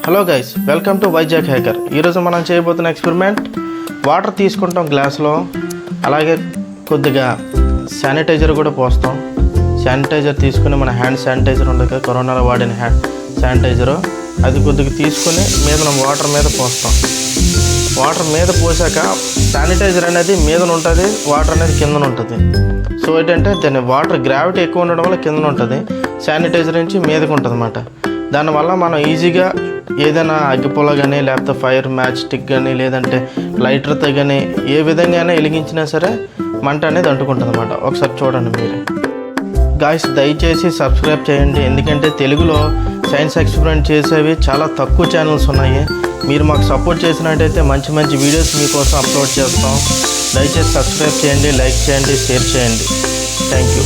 Hello guys, welcome to Vizag hacker. ఈరోజు మనం చేయబోతున్న ఎక్స్పెరిమెంట్, వాటర్ తీసుకుంటాం గ్లాస్లో, అలాగే కొద్దిగా శానిటైజర్ కూడా పోస్తాం. శానిటైజర్ తీసుకుని మన హ్యాండ్ శానిటైజర్ ఉంటుంది కదా, కరోనాలో వాడిన హ్యాండ్ శానిటైజరు, అది కొద్దిగా తీసుకుని వాటర్ మీద పోస్తాం. వాటర్ మీద పోసాక శానిటైజర్ అనేది మీద ఉంటుంది, వాటర్ అనేది కిందన ఉంటుంది. సో ఏంటంటే దాని వాటర్ గ్రావిటీ ఎక్కువ ఉండడం వల్ల కిందన ఉంటుంది, శానిటైజర్ నుంచి మీదకి ఉంటుంది అన్నమాట. దానివల్ల మనం ఈజీగా ఏదైనా అగ్గిపుల్ల కానీ, లేకపోతే ఫైర్ మ్యాచ్ స్టిక్ కానీ, లేదంటే లైటర్తో కానీ ఏ విధంగానే వెలిగించినా సరే మంట అనేది అంటుకుంటుంది అన్నమాట. ఒకసారి చూడండి మీరు గాయ్స్, దయచేసి సబ్స్క్రైబ్ చేయండి. ఎందుకంటే తెలుగులో సైన్స్ ఎక్స్పెరిమెంట్ చేసేవి చాలా తక్కువ ఛానల్స్ ఉన్నాయి. మీరు మాకు సపోర్ట్ చేసినట్టయితే మంచి మంచి వీడియోస్ మీకోసం అప్లోడ్ చేస్తాం. దయచేసి సబ్స్క్రైబ్ చేయండి, లైక్ చేయండి, షేర్ చేయండి. Thank you.